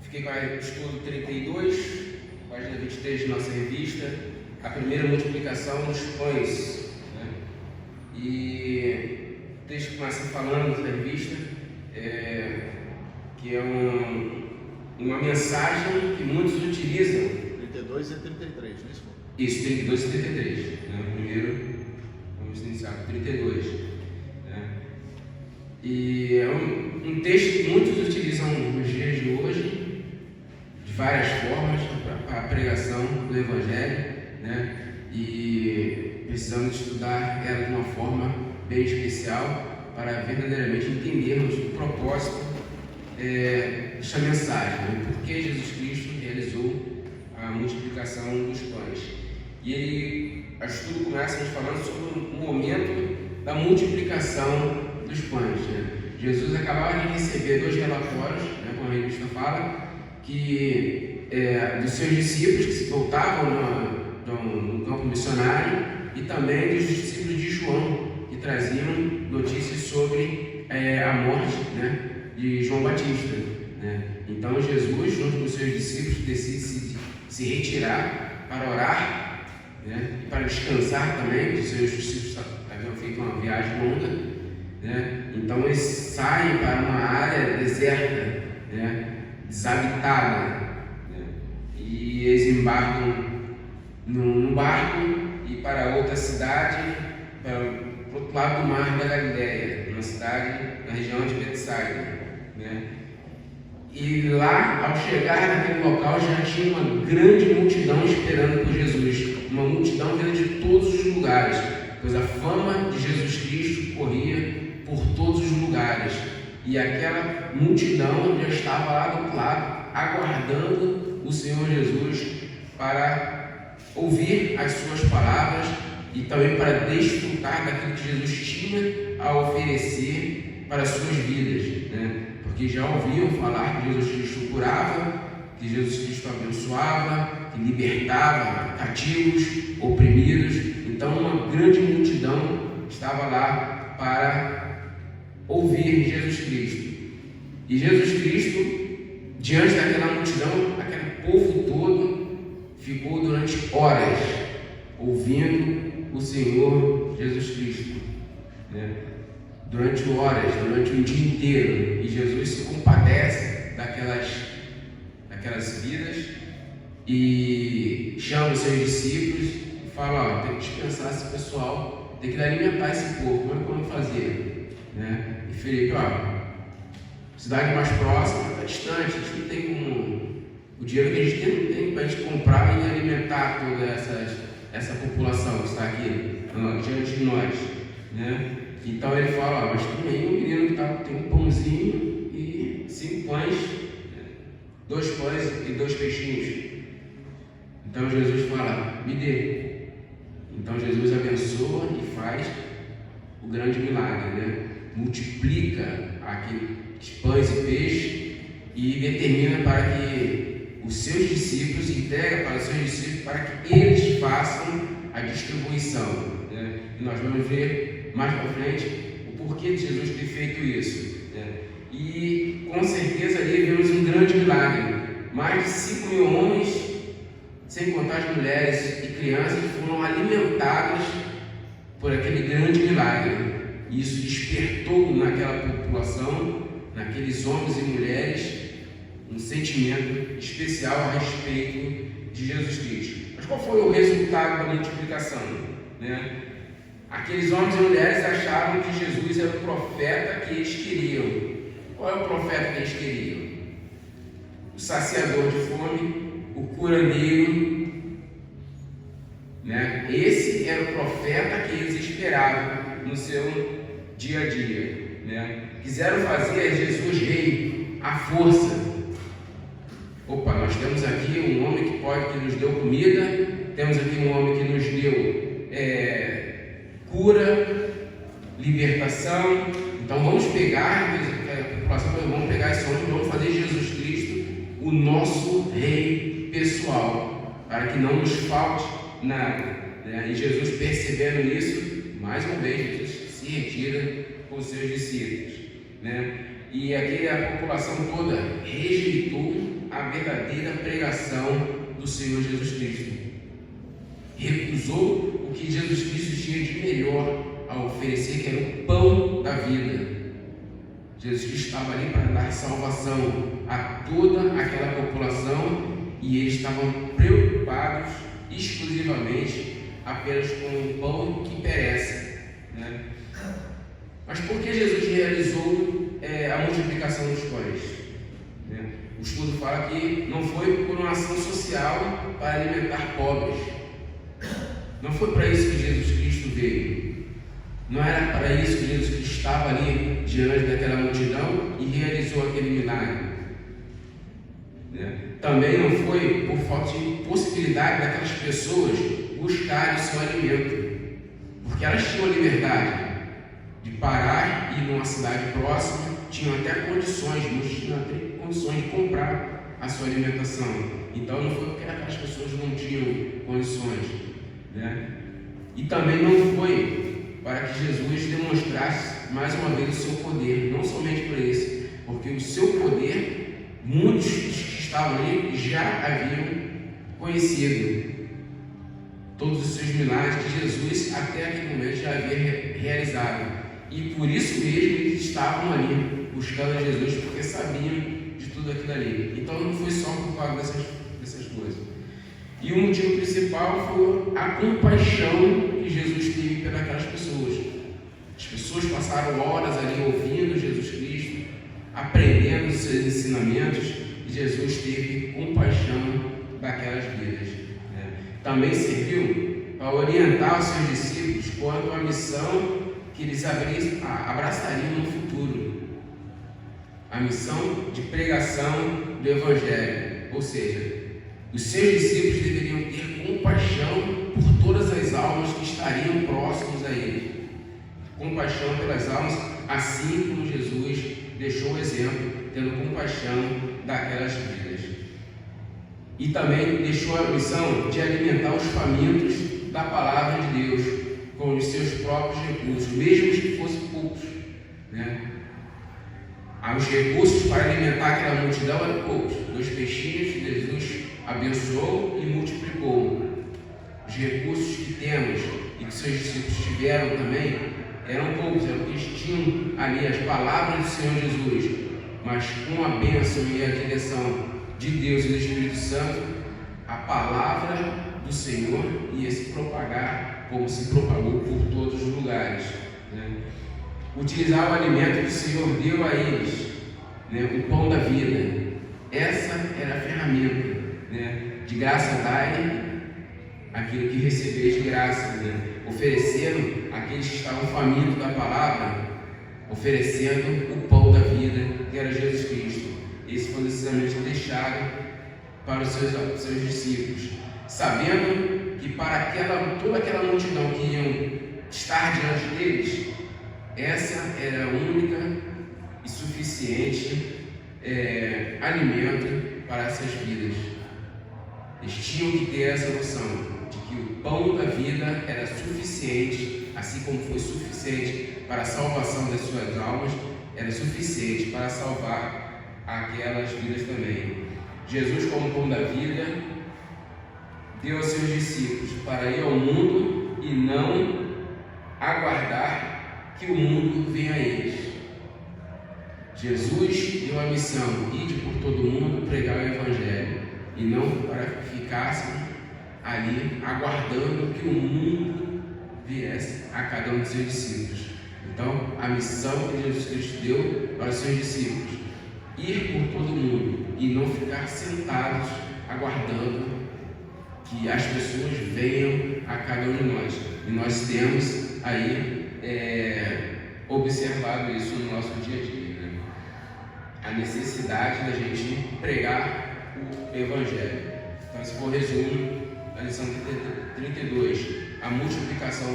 Fiquei com o estudo 32, página 23 de nossa revista, a primeira multiplicação dos pães. Né? E o texto começa falando da revista, que é uma mensagem que muitos utilizam. 32 e 33, não é isso? Isso, 32 e 33. Né? Primeiro, vamos iniciar com 32. Né? E é um texto que muitos utilizam nos dias de hoje, de várias formas, para a pregação do Evangelho, né? E precisamos estudar ela de uma forma bem especial para verdadeiramente entendermos o propósito desta mensagem, né? Por que Jesus Cristo realizou a multiplicação dos pães. E o estudo começa nos falando sobre o momento da multiplicação dos pães. Né? Jesus acabava de receber 2 relatórios, né, como a revista fala, que dos seus discípulos que se voltavam no campo missionário e também dos discípulos de João, que traziam notícias sobre a morte, né, de João Batista. Né? Então Jesus, junto com os seus discípulos, decide se retirar para orar, né, e para descansar também, porque os seus discípulos haviam feito uma viagem longa. Né? Então eles saem para uma área deserta, né, desabitada, né? E eles embarcam num barco e para outra cidade, para o outro lado do mar da Galileia, uma cidade na região de Betsaida. Né? E lá, ao chegar naquele local, já tinha uma grande multidão esperando por Jesus, uma multidão vinda de todos os lugares, pois a fama de Jesus Cristo corria por todos os lugares, e aquela multidão já estava lá do outro lado, aguardando o Senhor Jesus para ouvir as suas palavras e também para desfrutar daquilo que Jesus tinha a oferecer para as suas vidas, né? Porque já ouviam falar que Jesus Cristo curava, que Jesus Cristo abençoava, que libertava cativos, oprimidos. Então uma grande multidão estava lá para ouvir Jesus Cristo. E Jesus Cristo, diante daquela multidão, aquele povo todo, ficou durante horas ouvindo o Senhor Jesus Cristo, né? Durante horas, durante um dia inteiro. E Jesus se compadece daquelas vidas e chama os seus discípulos e fala: tem que dispensar esse pessoal, tem que alimentar esse povo. Como é que vamos fazer? Né? E Felipe, cidade mais próxima, está distante, a gente não tem como, o dinheiro que a gente tem não tem para a gente comprar e alimentar toda essa população que está aqui diante de nós, né? Então ele fala: mas tem aí um menino que tem um pãozinho e 5 pães, 2 pães e 2 peixinhos. Então Jesus fala: me dê. Então Jesus abençoa e faz o grande milagre, né? Multiplica aqueles pães e peixes e determina para que os seus discípulos, entrega para os seus discípulos para que eles façam a distribuição, né? E nós vamos ver mais para frente o porquê de Jesus ter feito isso, né? E com certeza ali vemos um grande milagre. Mais de 5 mil homens, sem contar as mulheres e crianças, foram alimentados por aquele grande milagre. E isso despertou naquela população, naqueles homens e mulheres, um sentimento especial a respeito de Jesus Cristo. Mas qual foi o resultado da multiplicação? Né? Aqueles homens e mulheres achavam que Jesus era o profeta que eles queriam. Qual é o profeta que eles queriam? O saciador de fome, o curandeiro, né? Esse era o profeta que eles esperavam no seu dia a dia, né? Quiseram fazer Jesus rei à força. Opa, nós temos aqui um homem que nos deu comida, temos aqui um homem que nos deu cura, libertação. Então vamos pegar a população, vamos pegar esse homem, vamos fazer Jesus Cristo o nosso rei pessoal, para que não nos falte nada, né? E Jesus, percebendo isso, mais uma vez Jesus se retira com os seus discípulos, né? E aqui a população toda rejeitou a verdadeira pregação do Senhor Jesus Cristo. Recusou o que Jesus Cristo tinha de melhor a oferecer, que era o pão da vida. Jesus Cristo estava ali para dar salvação a toda aquela população e eles estavam preocupados exclusivamente apenas com o pão que perece, né? Mas por que Jesus realizou a multiplicação dos pães? Né? O estudo fala que não foi por uma ação social para alimentar pobres. Não foi para isso que Jesus Cristo veio. Não era para isso que Jesus Cristo estava ali diante daquela multidão e realizou aquele milagre. Né? Também não foi por falta de possibilidade daquelas pessoas buscarem o seu alimento, porque elas tinham liberdade de parar e ir numa cidade próxima, tinham até condições, muitos tinham até condições de comprar a sua alimentação. Então não foi porque aquelas pessoas não tinham condições, né? E também não foi para que Jesus demonstrasse mais uma vez o seu poder, não somente por esse, porque o seu poder, muitos que estavam ali já haviam conhecido todos os seus milagres que Jesus até aquele momento já havia realizado, e por isso mesmo eles estavam ali buscando a Jesus, porque sabiam de tudo aquilo ali. Então não foi só por causa dessas coisas. E o motivo principal foi a compaixão que Jesus teve pelas pessoas. As pessoas passaram horas ali ouvindo Jesus Cristo, aprendendo os seus ensinamentos, e Jesus teve compaixão daquelas vidas, né? Também serviu para orientar os seus discípulos quanto à missão que eles abraçariam no futuro. A missão de pregação do Evangelho, ou seja, os seus discípulos deveriam ter compaixão por todas as almas que estariam próximos a eles. Compaixão pelas almas, assim como Jesus deixou o exemplo, tendo compaixão daquelas vidas. E também deixou a missão de alimentar os famintos da palavra de Deus com os seus próprios recursos, mesmo que fossem poucos, né? Os recursos para alimentar aquela multidão eram poucos. 2 peixinhos, Jesus abençoou e multiplicou. Os recursos que temos e que seus discípulos tiveram também eram poucos, eram que eles tinham ali as palavras do Senhor Jesus, mas com a bênção e a direção de Deus e do Espírito Santo, a palavra do Senhor ia se propagar como se propagou por todos os lugares, né? Utilizar o alimento que o Senhor deu a eles, né? O pão da vida. Essa era a ferramenta, né? De graça dai aquilo que recebeis de graça, né? Oferecendo àqueles que estavam famintos da palavra, oferecendo o pão da vida, que era Jesus Cristo. Esse foi o ensinamento deixado para os seus discípulos, sabendo que para toda aquela multidão que iam estar diante deles, essa era a única e suficiente alimento para essas vidas. Eles tinham que ter essa noção de que o pão da vida era suficiente, assim como foi suficiente para a salvação das suas almas, era suficiente para salvar aquelas vidas também. Jesus, como pão da vida, deu aos seus discípulos para ir ao mundo e não aguardar que o mundo venha a eles. Jesus deu a missão: ide por todo o mundo pregar o Evangelho, e não para que ficassem ali aguardando que o mundo viesse a cada um de seus discípulos. Então, a missão que Jesus Cristo deu para os seus discípulos: ir por todo o mundo e não ficar sentados aguardando que as pessoas venham a cada um de nós. E nós temos aí observado isso no nosso dia a dia, né? A necessidade da gente pregar o Evangelho. Então, esse foi o resumo da lição 32, a multiplicação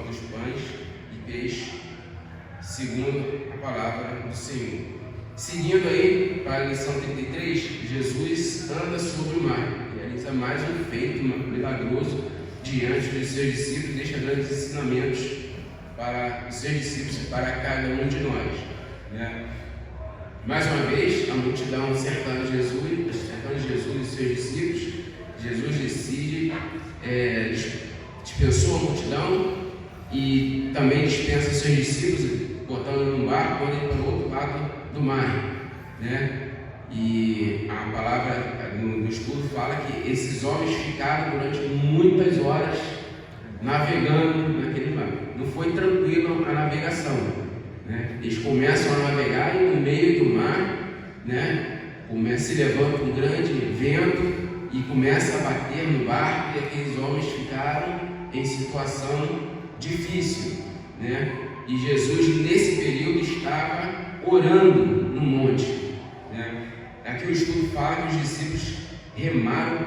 dos pães e peixes, segundo a palavra do Senhor. Seguindo aí para a lição 33, Jesus anda sobre o mar, realiza mais um feito milagroso diante dos seus discípulos, deixa grandes ensinamentos para os seus discípulos e para cada um de nós, né? Mais uma vez, a multidão cercando Jesus, também dispensa seus discípulos, botando num barco, quando ele para o outro lado do mar, né? E a palavra no estudo fala que esses homens ficaram durante muitas horas navegando naquele mar. Não foi tranquilo a navegação, né? Eles começam a navegar e no meio do mar, né, se levanta um grande vento e começa a bater no barco, e aqueles homens ficaram em situação difícil, né? E Jesus nesse período estava orando no monte, né? Aqui o estudo fala que os discípulos remaram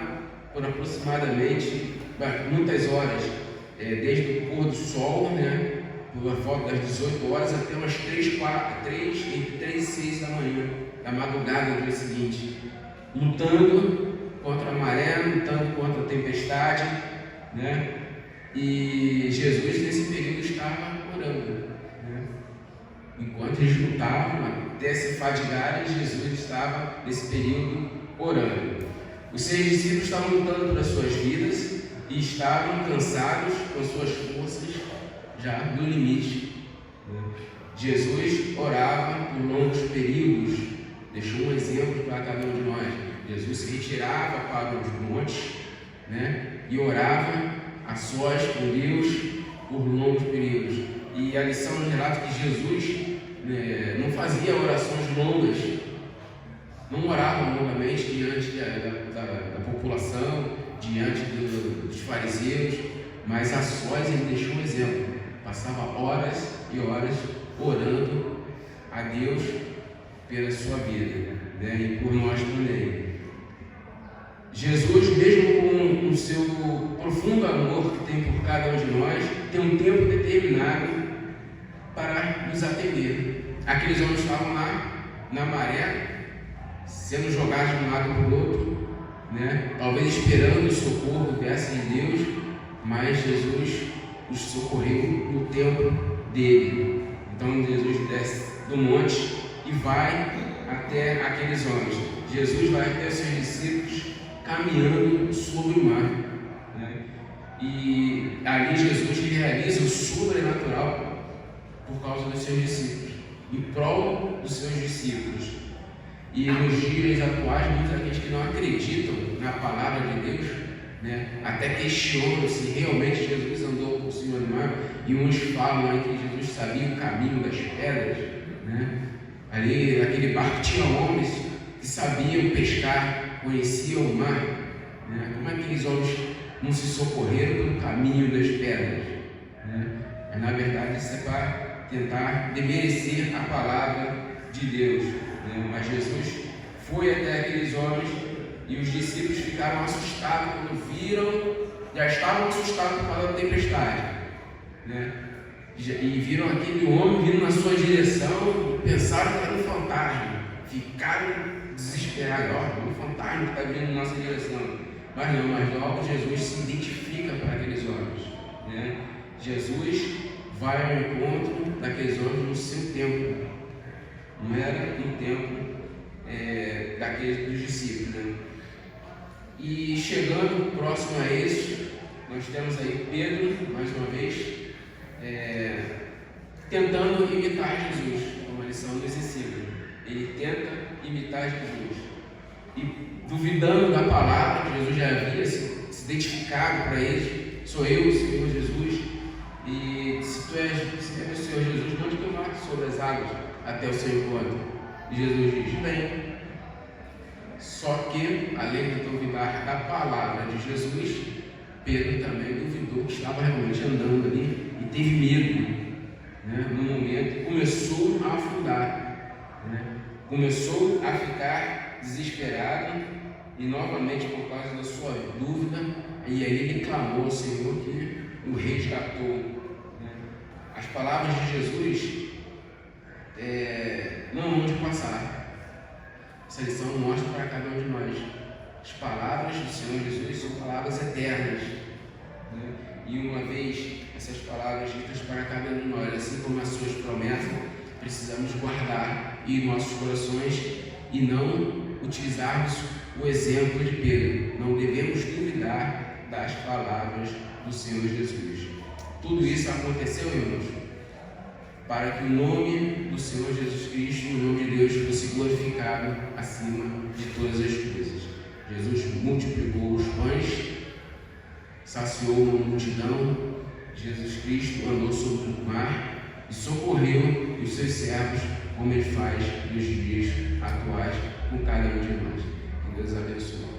por aproximadamente muitas horas, desde o pôr do sol, né, por volta das 18 horas até umas 3 e 6 da manhã, da madrugada do dia seguinte, lutando contra a maré, lutando contra a tempestade, né? E Jesus nesse período estava orando, né? Enquanto eles lutavam até se fadigarem, Jesus estava nesse período orando. Os seus discípulos estavam lutando pelas suas vidas e estavam cansados com suas forças já no limite, né? Jesus orava por longos períodos, deixou um exemplo para cada um de nós. Jesus se retirava para os montes, né, e orava a sós com Deus por longos períodos. E a lição nos relata que Jesus, né, não fazia orações longas, não orava longamente diante da população, diante dos fariseus, mas a sós ele deixou um exemplo. Passava horas e horas orando a Deus pela sua vida, né, e por nós também. Jesus, mesmo com o seu profundo amor que tem por cada um de nós, tem um tempo determinado para nos atender. Aqueles homens estavam lá na maré, sendo jogados de um lado para o outro, né? Talvez esperando o socorro dessa de Deus, mas Jesus os socorreu no tempo dele. Então Jesus desce do monte e vai até aqueles homens. Jesus vai até seus discípulos caminhando sobre o mar, né? E ali Jesus realiza o sobrenatural por causa dos seus discípulos, em prol dos seus discípulos. E nos dias atuais, muitos daqueles que não acreditam na palavra de Deus, né, até questionam se realmente Jesus andou por cima do mar, e uns falam aí que Jesus sabia o caminho das pedras, né? Ali naquele barco tinha homens que sabiam pescar, conheciam o mar, né? Como é que aqueles homens não se socorreram pelo caminho das pedras, né? Mas na verdade isso é para tentar desmerecer a palavra de Deus, né? Mas Jesus foi até aqueles homens e os discípulos ficaram assustados quando viram, já estavam assustados por causa da tempestade, né? E viram aquele homem vindo na sua direção, pensaram que era um fantasma, ficaram desesperados. Ó, um fantasma que está vindo na nossa direção. Mas logo Jesus se identifica para aqueles homens, né? Jesus vai ao encontro daqueles homens no seu tempo, não era no tempo daqueles dos discípulos, né? E chegando próximo a eles, nós temos aí Pedro, mais uma vez, tentando imitar Jesus, como a lição nos ensina. Ele tenta imitar Jesus e duvidando da palavra que Jesus já havia se identificado para eles. Sou eu, Senhor Jesus, e se tu és o Senhor Jesus, mande que eu vá sobre as águas até o seu encontro. E Jesus diz: bem. Só que, além de duvidar da palavra de Jesus, Pedro também duvidou que estava realmente andando ali e teve medo, né? No momento começou a afundar, né? Começou a ficar desesperado e novamente por causa da sua dúvida, e aí ele clamou ao Senhor que o resgatou, né? As palavras de Jesus não hão de passar. Essa lição mostra para cada um de nós. As palavras do Senhor Jesus são palavras eternas, né? E uma vez essas palavras ditas para cada um de nós, assim como as suas promessas, precisamos guardar em nossos corações e não utilizarmos o exemplo de Pedro. Não devemos duvidar das palavras do Senhor Jesus. Tudo isso aconteceu, irmãos, para que o nome do Senhor Jesus Cristo, o nome de Deus, fosse glorificado acima de todas as coisas. Jesus multiplicou os pães, saciou uma multidão. Jesus Cristo andou sobre o mar e socorreu os seus servos, como Ele faz nos dias atuais com cada um de nós. Que Deus abençoe.